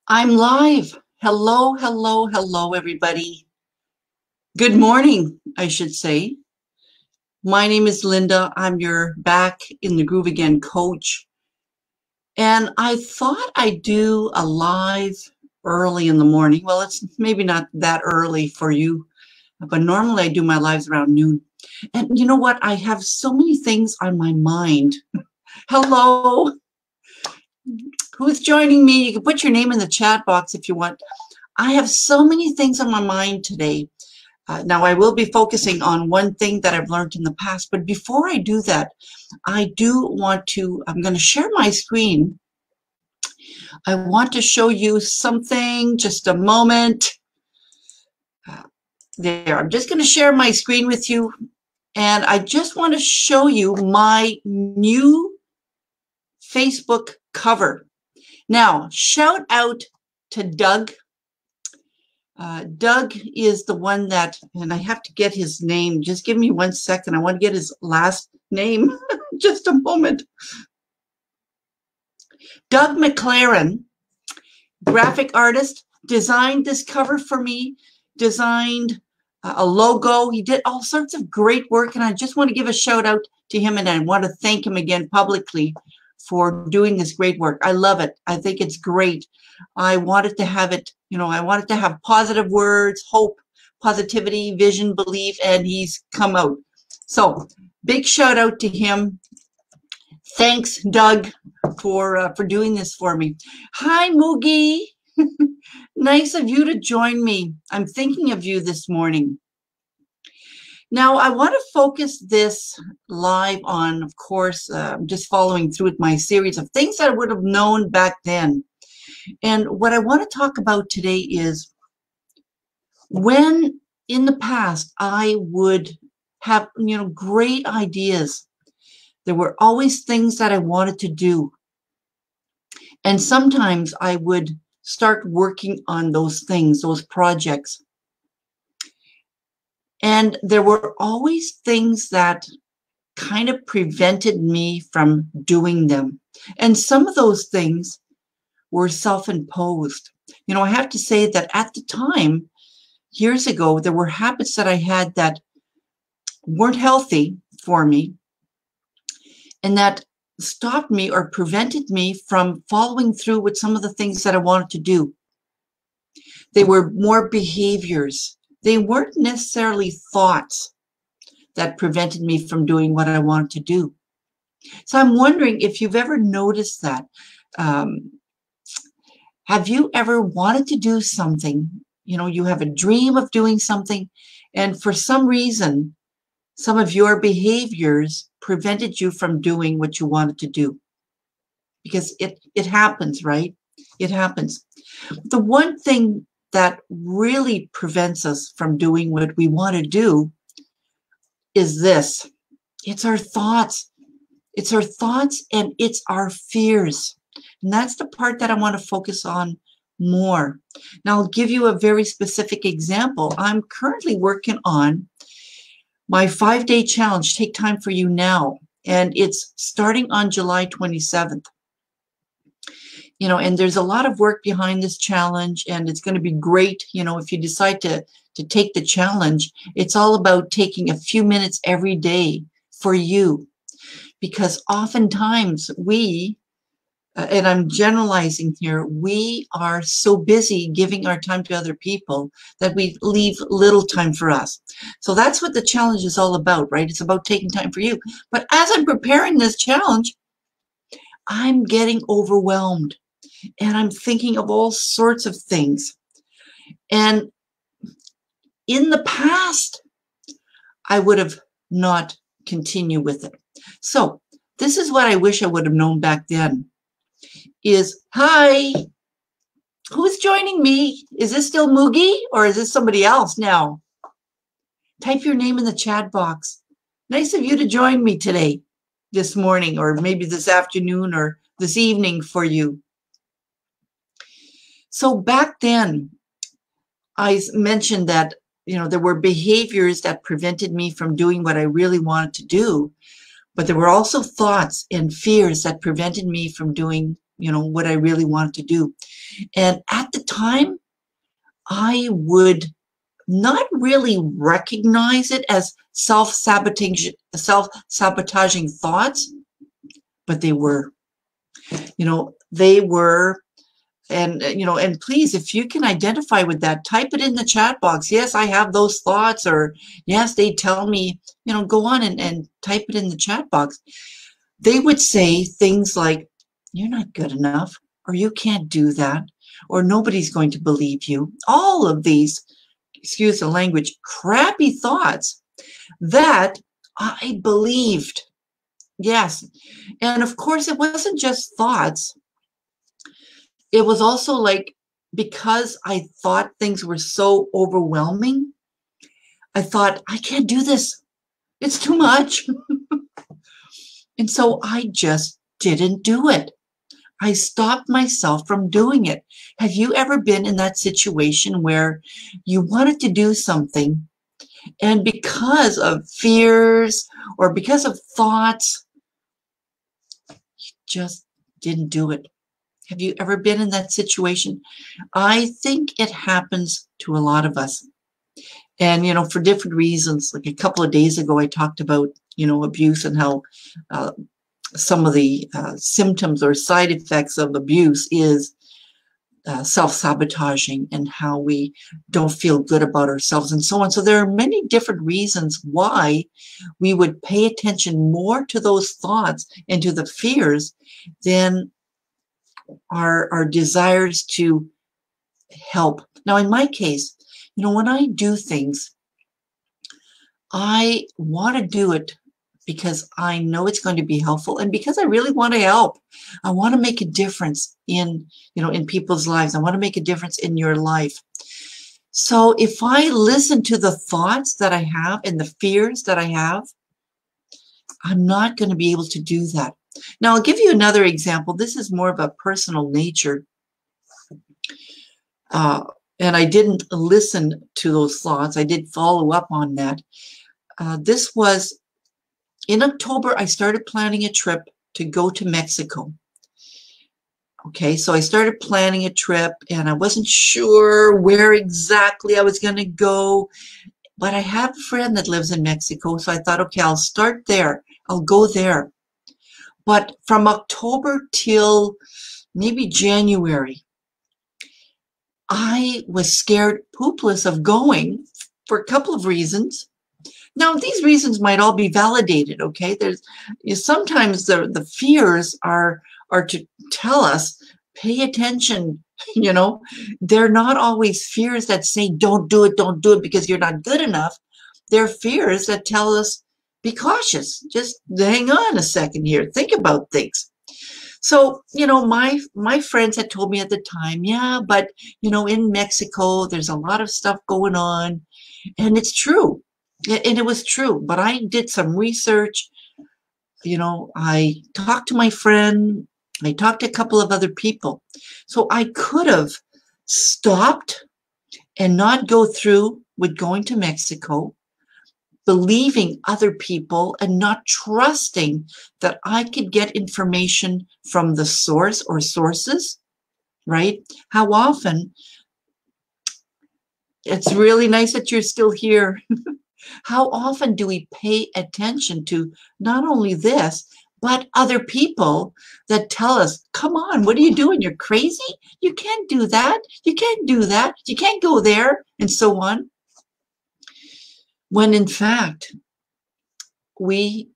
I'm live. Hello, hello, hello, everybody. Good morning, I should say. My name is Linda. I'm your Back in the Groove Again coach. And I thought I'd do a live early in the morning. Well, it's maybe not that early for you, but normally I do my lives around noon. And you know what? I have so many things on my mind. Hello. Who's joining me? You can put your name in the chat box if you want. I have so many things on my mind today. Now, I will be focusing on one thing that I've learned in the past, but before I do that, I'm going to share my screen. I want to show you something, just a moment. There, I'm just going to share my screen with you, and I just want to show you my new Facebook cover. Now, shout out to Doug. Doug is the one that, and I have to get his name. Just give me 1 second. I want to get his last name. Just a moment. Doug McLaren, graphic artist, designed this cover for me, designed a logo. He did all sorts of great work, and I just want to give a shout out to him, and I want to thank him again publicly for doing this great work. I love it. I think it's great. I wanted to have it, I wanted to have positive words, hope, positivity, vision, belief, and he's come out. So big shout out to him. Thanks, Doug, for doing this for me. Hi, Moogie. Nice of you to join me. I'm thinking of you this morning. Now, I want to focus this live on, of course, just following through with my series of things that I would have known back then. And what I want to talk about today is when in the past I would have, great ideas. There were always things that I wanted to do. And sometimes I would start working on those things, those projects. And there were always things that kind of prevented me from doing them. And some of those things were self-imposed. I have to say that at the time, years ago, there were habits that I had that weren't healthy for me and that stopped me or prevented me from following through with some of the things that I wanted to do. They were more behaviors. They weren't necessarily thoughts that prevented me from doing what I wanted to do. So I'm wondering if you've ever noticed that. Have you ever wanted to do something? You have a dream of doing something, and for some reason, some of your behaviors prevented you from doing what you wanted to do. Because it happens, right? It happens. The one thing that really prevents us from doing what we want to do is this. It's our thoughts. It's our thoughts and it's our fears. And that's the part that I want to focus on more. Now, I'll give you a very specific example. I'm currently working on my 5-day challenge, Take Time for You Now. And it's starting on July 27th. And there's a lot of work behind this challenge, and it's going to be great. If you decide to take the challenge, it's all about taking a few minutes every day for you. Because oftentimes we, and I'm generalizing here, we are so busy giving our time to other people that we leave little time for us. So that's what the challenge is all about, right? It's about taking time for you. But as I'm preparing this challenge, I'm getting overwhelmed and I'm thinking of all sorts of things. And in the past, I would have not continued with it. So this is what I wish I would have known back then. Hi, who's joining me? Is this still Moogie or is this somebody else now? Type your name in the chat box. Nice of you to join me today, this morning, or maybe this afternoon or this evening for you. So back then, I mentioned that, there were behaviors that prevented me from doing what I really wanted to do, but there were also thoughts and fears that prevented me from doing what I really wanted to do. And at the time, I would not really recognize it as self-sabotaging thoughts, but they were. They were. And please, if you can identify with that, type it in the chat box. Yes, I have those thoughts, or yes, they tell me, go on and type it in the chat box. They would say things like, you're not good enough, or you can't do that, or nobody's going to believe you. All of these, excuse the language, crappy thoughts that I believed. Yes. And of course, it wasn't just thoughts. It was also like, because I thought things were so overwhelming, I thought, I can't do this. It's too much. And so I just didn't do it. I stopped myself from doing it. Have you ever been in that situation where you wanted to do something, and because of fears or because of thoughts, you just didn't do it? Have you ever been in that situation? I think it happens to a lot of us. And, for different reasons. Like a couple of days ago, I talked about, abuse and how some of the symptoms or side effects of abuse is self-sabotaging, and how we don't feel good about ourselves and so on. So there are many different reasons why we would pay attention more to those thoughts and to the fears than our desires to help. Now, in my case, when I do things, I want to do it because I know it's going to be helpful, and because I really want to help. I want to make a difference in people's lives. I want to make a difference in your life. So if I listen to the thoughts that I have and the fears that I have, I'm not going to be able to do that. Now, I'll give you another example. This is more of a personal nature. And I didn't listen to those thoughts. I did follow up on that. This was in October. I started planning a trip to go to Mexico. Okay, so I started planning a trip, and I wasn't sure where exactly I was going to go. But I have a friend that lives in Mexico, so I thought, okay, I'll start there. I'll go there. But from October till maybe January, I was scared poopless of going for a couple of reasons. Now, these reasons might all be validated, okay? Sometimes the fears are to tell us, pay attention, They're not always fears that say, don't do it because you're not good enough. They're fears that tell us, be cautious. Just hang on a second here. Think about things. So, my friends had told me at the time, yeah, but, in Mexico, there's a lot of stuff going on. And it's true. And it was true. But I did some research. I talked to my friend. I talked to a couple of other people. So I could have stopped and not go through with going to Mexico, believing other people and not trusting that I could get information from the source or sources, right? How often, it's really nice that you're still here. How often do we pay attention to not only this, but other people that tell us, come on, what are you doing? You're crazy? You can't do that. You can't do that. You can't go there, and so on. When in fact, we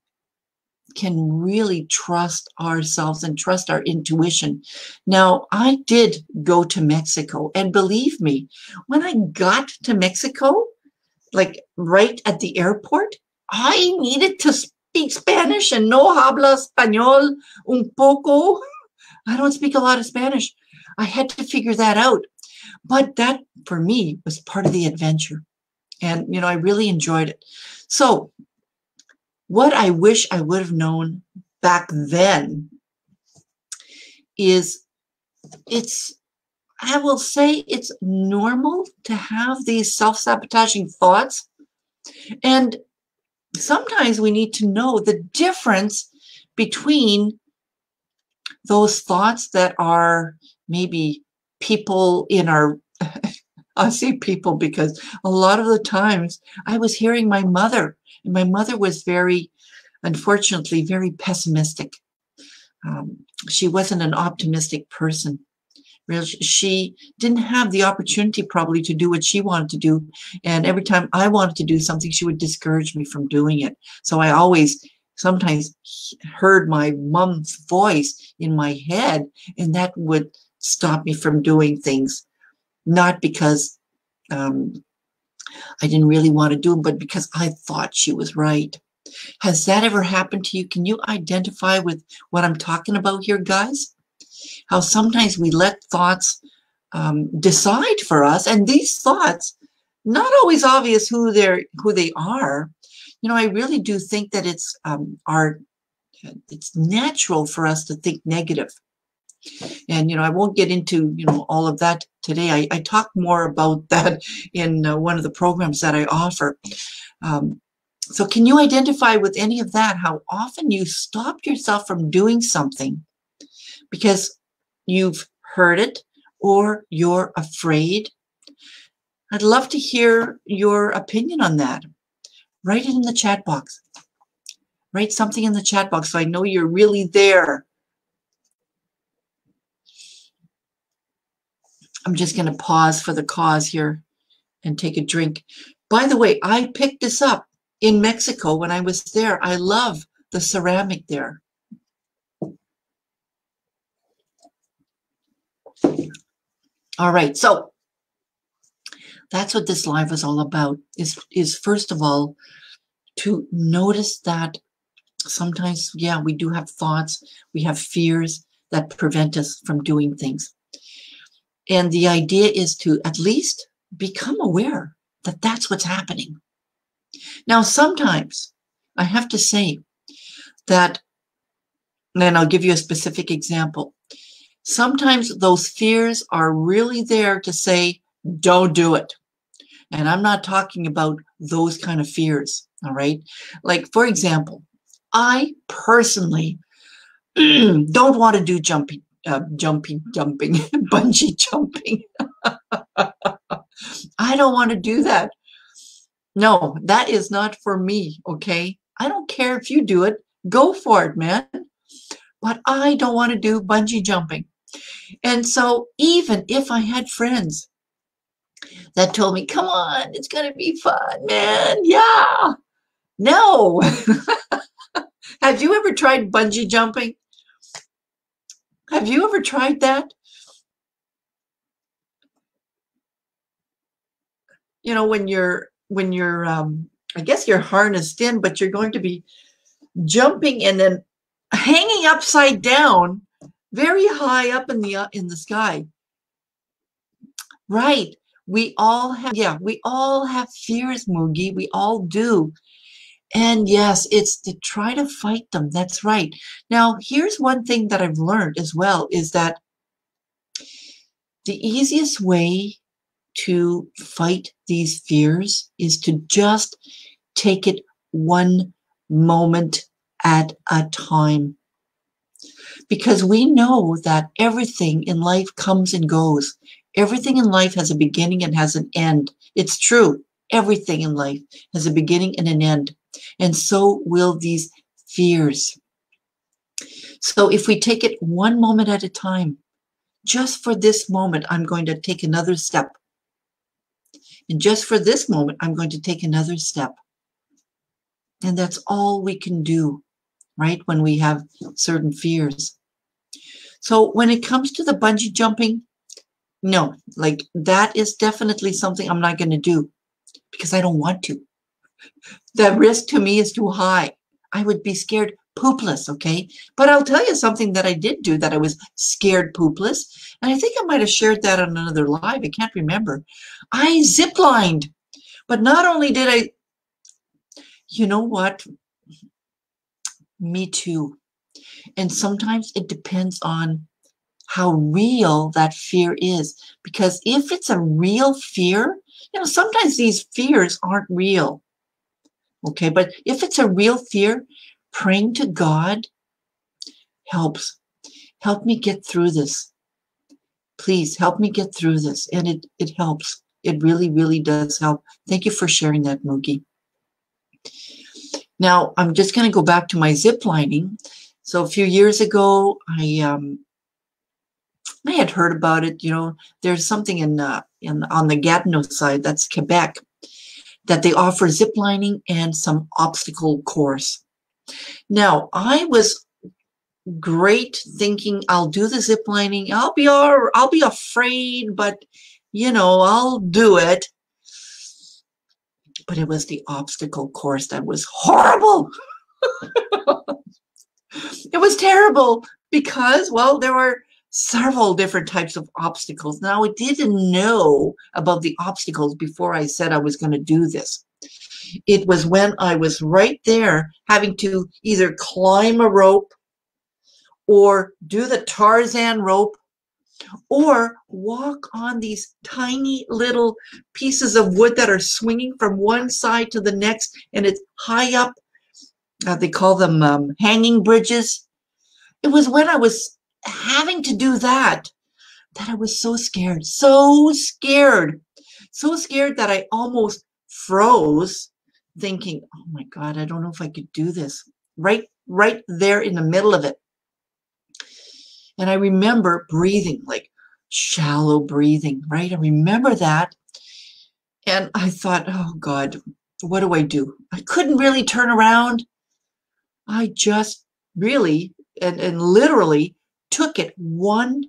can really trust ourselves and trust our intuition. Now, I did go to Mexico, and believe me, when I got to Mexico, like right at the airport, I needed to speak Spanish, and no habla español un poco. I don't speak a lot of Spanish. I had to figure that out. But that, for me, was part of the adventure. And, I really enjoyed it. So what I wish I would have known back then is I will say it's normal to have these self-sabotaging thoughts. And sometimes we need to know the difference between those thoughts that are maybe people in our, I say people because a lot of the times I was hearing my mother, and my mother was very, unfortunately, very pessimistic. She wasn't an optimistic person. She didn't have the opportunity probably to do what she wanted to do. And every time I wanted to do something, she would discourage me from doing it. So I always sometimes heard my mom's voice in my head, and that would stop me from doing things. Not because I didn't really want to do them, but because I thought she was right. Has that ever happened to you? Can you identify with what I'm talking about here, guys? How sometimes we let thoughts decide for us, and these thoughts, not always obvious who they are. You know, I really do think that it's natural for us to think negative. And, you know, I won't get into, you know, all of that today. I talk more about that in one of the programs that I offer. So can you identify with any of that? How often you stopped yourself from doing something because you've heard it or you're afraid? I'd love to hear your opinion on that. Write it in the chat box. Write something in the chat box so I know you're really there. I'm just going to pause for the cause here and take a drink. By the way, I picked this up in Mexico when I was there. I love the ceramic there. All right, so that's what this live is all about, is first of all, to notice that sometimes, yeah, we do have thoughts, we have fears that prevent us from doing things. And the idea is to at least become aware that that's what's happening. Now, sometimes I have to say that, and I'll give you a specific example. Sometimes those fears are really there to say, don't do it. And I'm not talking about those kind of fears, all right? Like, for example, I personally don't want to do jumping, bungee jumping. I don't want to do that. No, that is not for me, okay? I don't care if you do it. Go for it, man. But I don't want to do bungee jumping. And so even if I had friends that told me, come on, it's going to be fun, man. Yeah. No. Have you ever tried bungee jumping? Have you ever tried that? You know, when you're I guess you're harnessed in, but you're going to be jumping and then hanging upside down, very high up in the sky. Right. We all have fears, Moogie. We all do. And yes, it's to try to fight them. That's right. Now, here's one thing that I've learned as well, is that the easiest way to fight these fears is to just take it one moment at a time. Because we know that everything in life comes and goes. Everything in life has a beginning and has an end. It's true. Everything in life has a beginning and an end. And so will these fears. So if we take it one moment at a time, just for this moment, I'm going to take another step. And just for this moment, I'm going to take another step. And that's all we can do, right, when we have certain fears. So when it comes to the bungee jumping, no, like that is definitely something I'm not going to do because I don't want to. The risk to me is too high. I would be scared poopless, okay? But I'll tell you something that I did do that I was scared poopless. And I think I might have shared that on another live. I can't remember. I ziplined. But not only did I, you know what? Me too. And sometimes it depends on how real that fear is. Because if it's a real fear, you know, sometimes these fears aren't real. Okay, but if it's a real fear, praying to God helps. help me get through this. Please help me get through this. And it helps. It really, really does help. Thank you for sharing that, Mookie. Now, I'm just going to go back to my zip lining. So a few years ago, I had heard about it. You know, there's something on the Gatineau side, that's Quebec, that they offer zip lining and some obstacle course. Now, I was great thinking I'll do the zip lining. I'll be afraid, but you know, I'll do it. But it was the obstacle course that was horrible. It was terrible because, well, there were several different types of obstacles. Now, I didn't know about the obstacles before I said I was going to do this. It was when I was right there having to either climb a rope or do the Tarzan rope or walk on these tiny little pieces of wood that are swinging from one side to the next, and it's high up. They call them hanging bridges. It was when I was having to do that I was so scared that I almost froze, thinking, oh my God, I don't know if I could do this. Right there in the middle of it. And I remember breathing, like shallow breathing, right? I remember that. And I thought, oh God, what do I do? I couldn't really turn around. I just really and literally took it one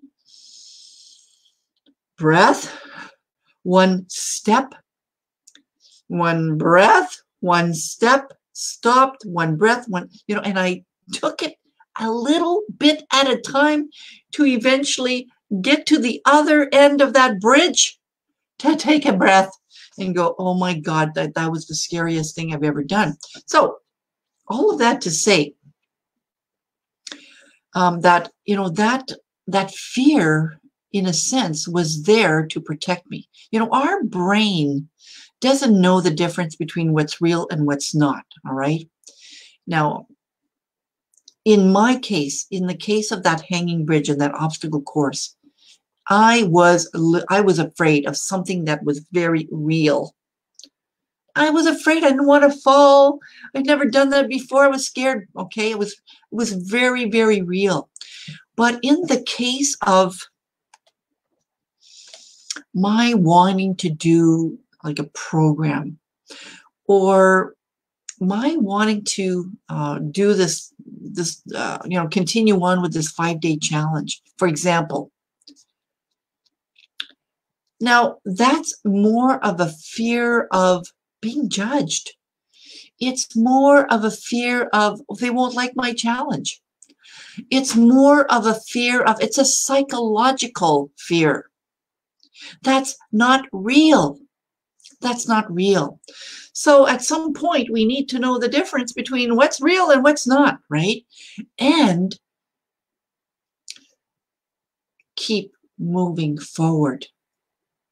breath, one step, one breath, one step, stopped, one breath, one, you know, and I took it a little bit at a time to eventually get to the other end of that bridge, to take a breath and go, oh my God, that was the scariest thing I've ever done. So all of that to say that, you know, that fear, in a sense, was there to protect me. You know, our brain doesn't know the difference between what's real and what's not, all right? Now, in my case, in the case of that hanging bridge and that obstacle course, I was afraid of something that was very real. I was afraid. I didn't want to fall. I'd never done that before. I was scared. Okay, it was very, very real. But in the case of my wanting to do like a program, or my wanting to do this, you know, continue on with this 5-day challenge, for example. Now, that's more of a fear of being judged. It's more of a fear of they won't like my challenge. It's more of a fear of, it's a psychological fear. That's not real. That's not real. So at some point, we need to know the difference between what's real and what's not, right? And keep moving forward.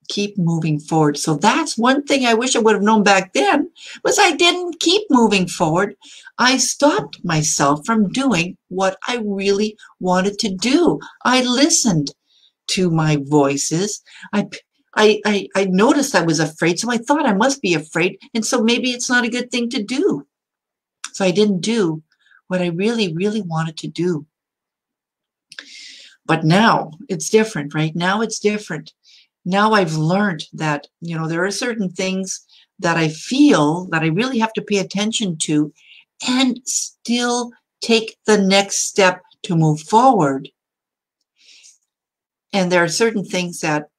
Keep moving forward. So that's one thing I wish I would have known back then, was I didn't keep moving forward. I stopped myself from doing what I really wanted to do. I listened to my voices. I noticed I was afraid, so I thought I must be afraid, and so maybe it's not a good thing to do. So I didn't do what I really, really wanted to do. But now it's different, right? Now it's different. Now I've learned that, you know, there are certain things that I feel that I really have to pay attention to and still take the next step to move forward. And there are certain things that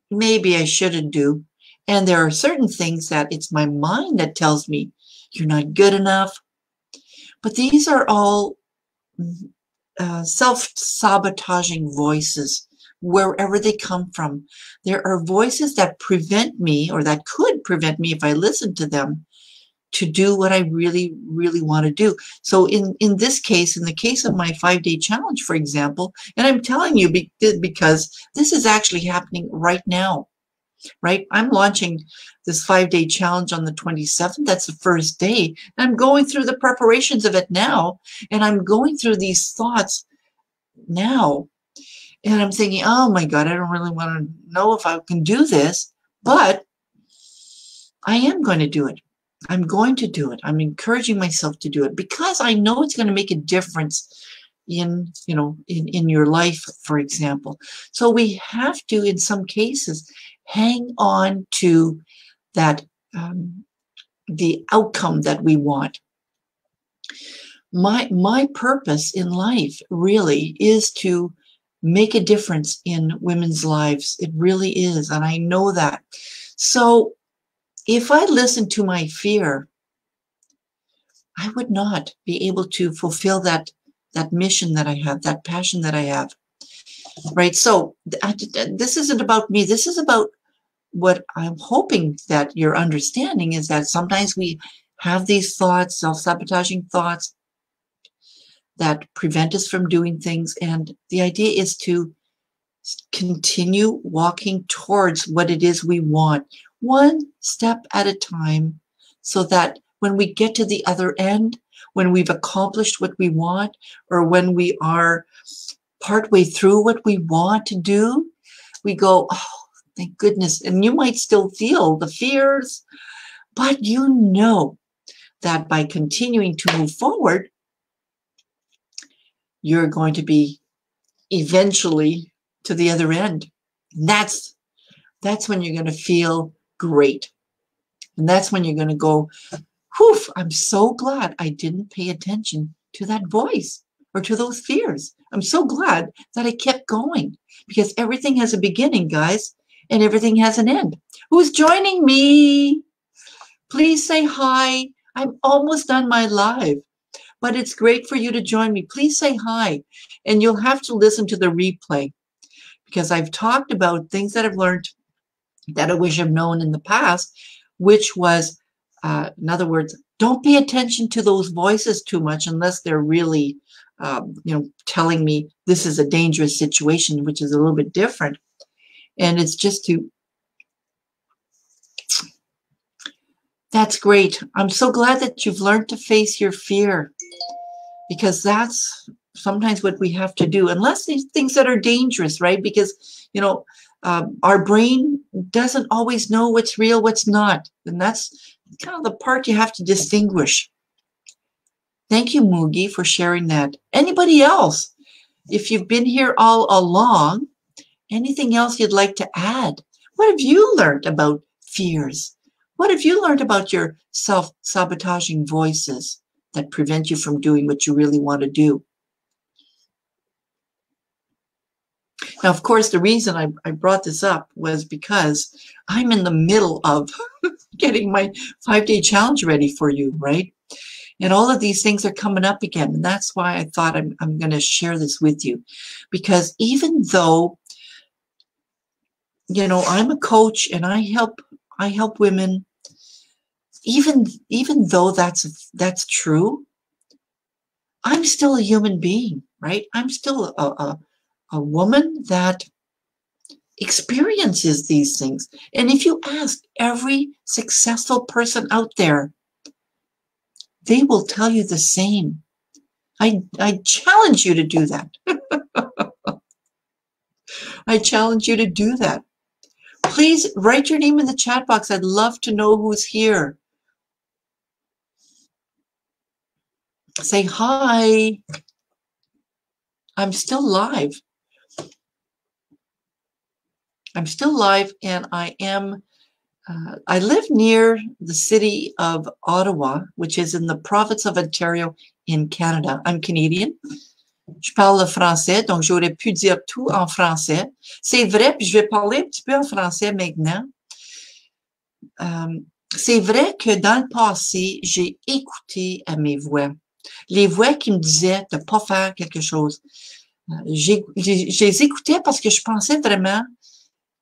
maybe I shouldn't do. And there are certain things that it's my mind that tells me you're not good enough. But these are all self-sabotaging voices, wherever they come from. There are voices that prevent me, or that could prevent me if I listened to them, to do what I really, really want to do. So in this case, in the case of my 5-day challenge, for example, and I'm telling you because this is actually happening right now, right? I'm launching this 5-day challenge on the 27th. That's the first day. I'm going through the preparations of it now, and I'm going through these thoughts now. And I'm thinking, oh my God, I don't really want to know if I can do this, but I am going to do it. I'm going to do it. I'm encouraging myself to do it because I know it's going to make a difference in, in your life, for example. So we have to, in some cases, hang on to that, the outcome that we want. My purpose in life really is to make a difference in women's lives. It really is, and I know that. So if I listen to my fear, I would not be able to fulfill that mission that I have, that passion that I have, right? So this isn't about me. This is about what I'm hoping that you're understanding is that sometimes we have these thoughts, self-sabotaging thoughts that prevent us from doing things. And the idea is to continue walking towards what it is we want, one step at a time, so that when we get to the other end, when we've accomplished what we want, or when we are partway through what we want to do, we go, oh, thank goodness. And you might still feel the fears, but you know that by continuing to move forward, you're going to be eventually to the other end. And that's when you're going to feel great. And that's when you're going to go, whew, I'm so glad I didn't pay attention to that voice or to those fears. I'm so glad that I kept going, because everything has a beginning, guys, and everything has an end. Who's joining me? Please say hi. I'm almost done my live, but it's great for you to join me. Please say hi, and you'll have to listen to the replay, because I've talked about things that I've learned that I wish I've known in the past, which was, in other words, don't pay attention to those voices too much unless they're really, telling me this is a dangerous situation, which is a little bit different. And it's just that's great. I'm so glad that you've learned to face your fear, because that's sometimes what we have to do, unless these things that are dangerous, right? Because, our brain doesn't always know what's real, what's not. And that's kind of the part you have to distinguish. Thank you, Mugi, for sharing that. Anybody else? If you've been here all along, anything else you'd like to add? What have you learned about fears? What have you learned about your self-sabotaging voices that prevent you from doing what you really want to do? Now, of course, the reason I brought this up was because I'm in the middle of getting my 5-day challenge ready for you, right? And all of these things are coming up again. And that's why I thought I'm going to share this with you. Because even though, I'm a coach and I help women, even though that's true, I'm still a human being, right? I'm still a woman that experiences these things. And if you ask every successful person out there, they will tell you the same. I challenge you to do that. I challenge you to do that. Please write your name in the chat box. I'd love to know who's here. Say hi. I'm still live. I'm still live, and I live near the city of Ottawa, which is in the province of Ontario in Canada. I'm Canadian. Je parle le français, donc j'aurais pu dire tout en français. C'est vrai, puis je vais parler un petit peu en français maintenant. C'est vrai que dans le passé, j'ai écouté à mes voix. Les voix qui me disaient de ne pas faire quelque chose. Je les écoutais parce que je pensais vraiment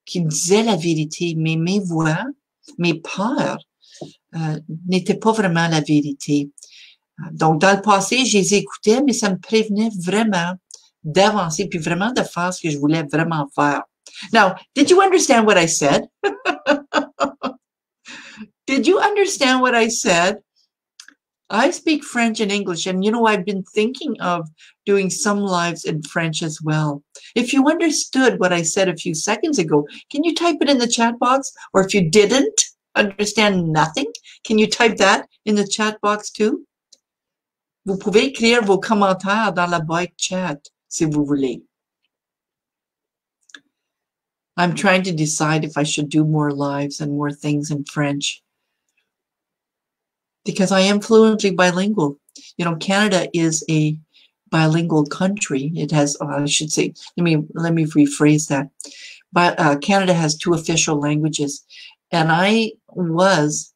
qu'ils me disaient la vérité, mais mes voix, mes peurs n'étaient pas vraiment la vérité. Donc, dans le passé, je les écoutais, mais ça me prévenait vraiment d'avancer, puis vraiment de faire ce que je voulais vraiment faire. Now, did you understand what I said? Did you understand what I said? I speak French and English, and I've been thinking of doing some lives in French as well. If you understood what I said a few seconds ago, can you type it in the chat box? Or if you didn't understand nothing, can you type that in the chat box too? Vous pouvez écrire vos commentaires dans la boîte chat si vous voulez. I'm trying to decide if I should do more lives and more things in French, because I am fluently bilingual. Canada is a bilingual country. It has, I should say, let me rephrase that. But Canada has 2 official languages, and I was.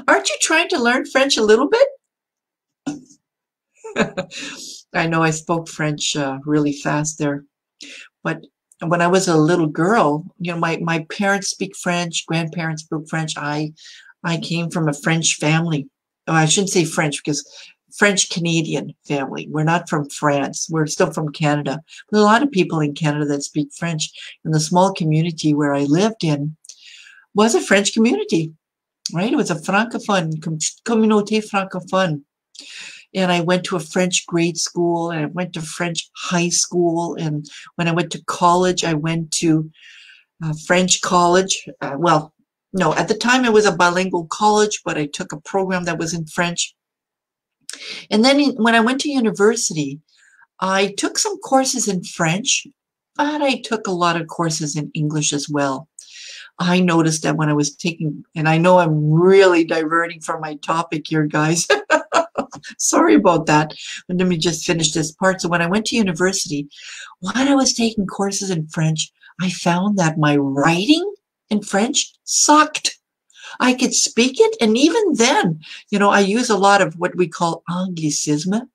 Aren't you trying to learn French a little bit? I know I spoke French really fast there, but when I was a little girl, my parents speak French, grandparents spoke French. I came from a French family. Oh, I shouldn't say French, because French Canadian family. We're not from France. We're still from Canada. There's a lot of people in Canada that speak French. And the small community where I lived in was a French community, right? It was a francophone, communauté francophone. And I went to a French grade school, and I went to French high school. And when I went to college, I went to French college. Well, no, at the time it was a bilingual college, but I took a program that was in French. And then when I went to university, I took some courses in French, but I took a lot of courses in English as well. I noticed that when I was taking, and I know I'm really diverting from my topic here, guys. Sorry about that. But let me just finish this part. So when I went to university, when I was taking courses in French, I found that my writing in French sucked. I could speak it, and even then, I use a lot of what we call anglicisme.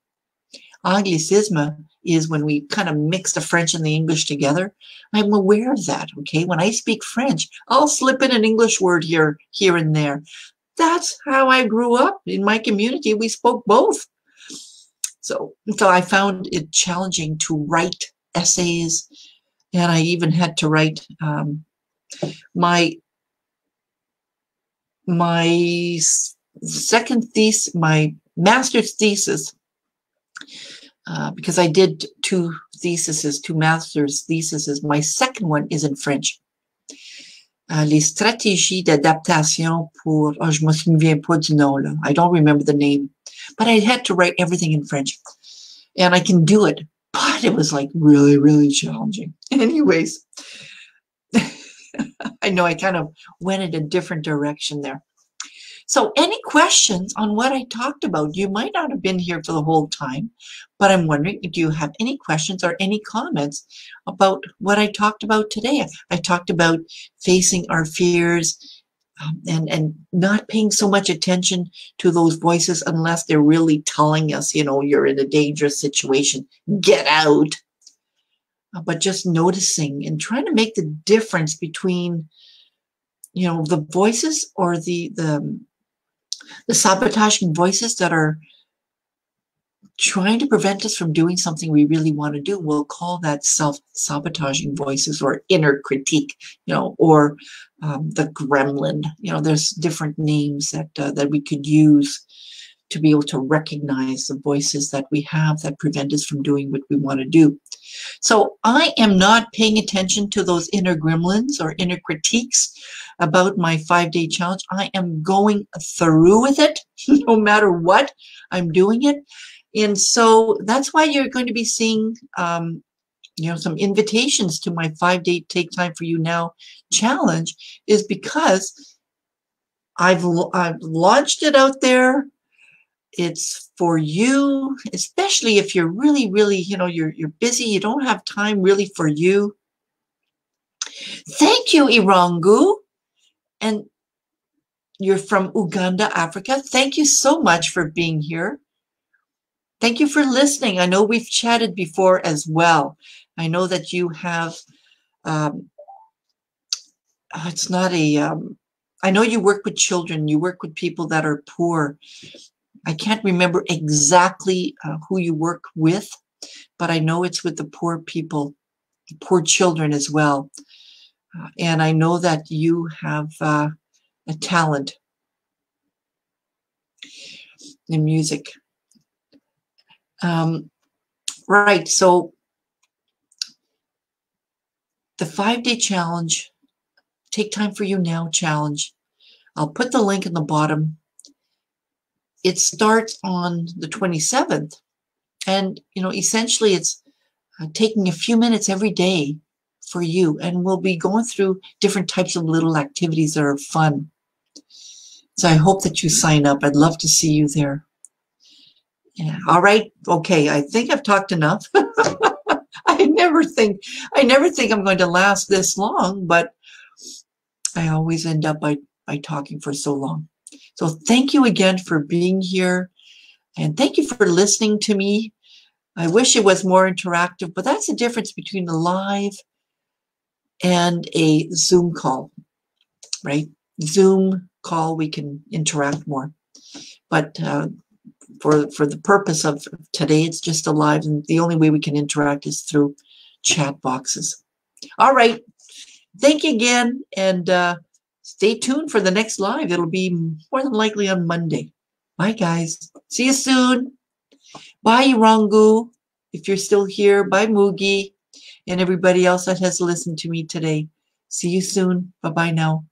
Anglicisme is when we kind of mix the French and the English together. I'm aware of that, okay? When I speak French, I'll slip in an English word here and there. That's how I grew up. In my community, we spoke both. So I found it challenging to write essays, and I even had to write my second thesis, my master's thesis, because I did 2 master's theses. My second one is in French. Les stratégies d'adaptation pour, je me souviens pas du nom là. I don't remember the name, but I had to write everything in French, and I can do it, but it was like really, really challenging. Anyways, I know I kind of went in a different direction there. So any questions on what I talked about? You might not have been here for the whole time, but I'm wondering, do you have any questions or any comments about what I talked about today? I talked about facing our fears and not paying so much attention to those voices unless they're really telling us, you're in a dangerous situation, get out. But just noticing and trying to make the difference between, the voices or the sabotaging voices that are trying to prevent us from doing something we really want to do. We'll call that self-sabotaging voices, or inner critique, or the gremlin. There's different names that we could use to be able to recognize the voices that we have that prevent us from doing what we want to do. So I am not paying attention to those inner gremlins or inner critiques about my 5-day challenge. I am going through with it no matter what. I'm doing it. And so that's why you're going to be seeing some invitations to my 5-day Take Time for You Now challenge, is because I've launched it out there. It's for you, especially if you're really, really, you're busy. You don't have time really for you. Thank you, Irangu. And you're from Uganda, Africa. Thank you so much for being here. Thank you for listening. I know we've chatted before as well. I know that you have, it's not a, I know you work with children. You work with people that are poor. I can't remember exactly who you work with, but I know it's with the poor people, poor children as well. And I know that you have a talent in music. Right, so the 5-day challenge, Take Time for You Now challenge. I'll put the link in the bottom. It starts on the 27th. And, essentially it's taking a few minutes every day for you. And we'll be going through different types of little activities that are fun. So I hope that you sign up. I'd love to see you there. Yeah. All right. Okay. I think I've talked enough. I never think I'm going to last this long, but I always end up by talking for so long. So thank you again for being here, and thank you for listening to me. I wish it was more interactive, but that's the difference between a live and a Zoom call, right? Zoom call, we can interact more, but for the purpose of today, it's just a live, and the only way we can interact is through chat boxes. All right. Thank you again, and stay tuned for the next live. It'll be more than likely on Monday. Bye, guys. See you soon. Bye, Rangu, if you're still here. Bye, Moogie, and everybody else that has listened to me today. See you soon. Bye-bye now.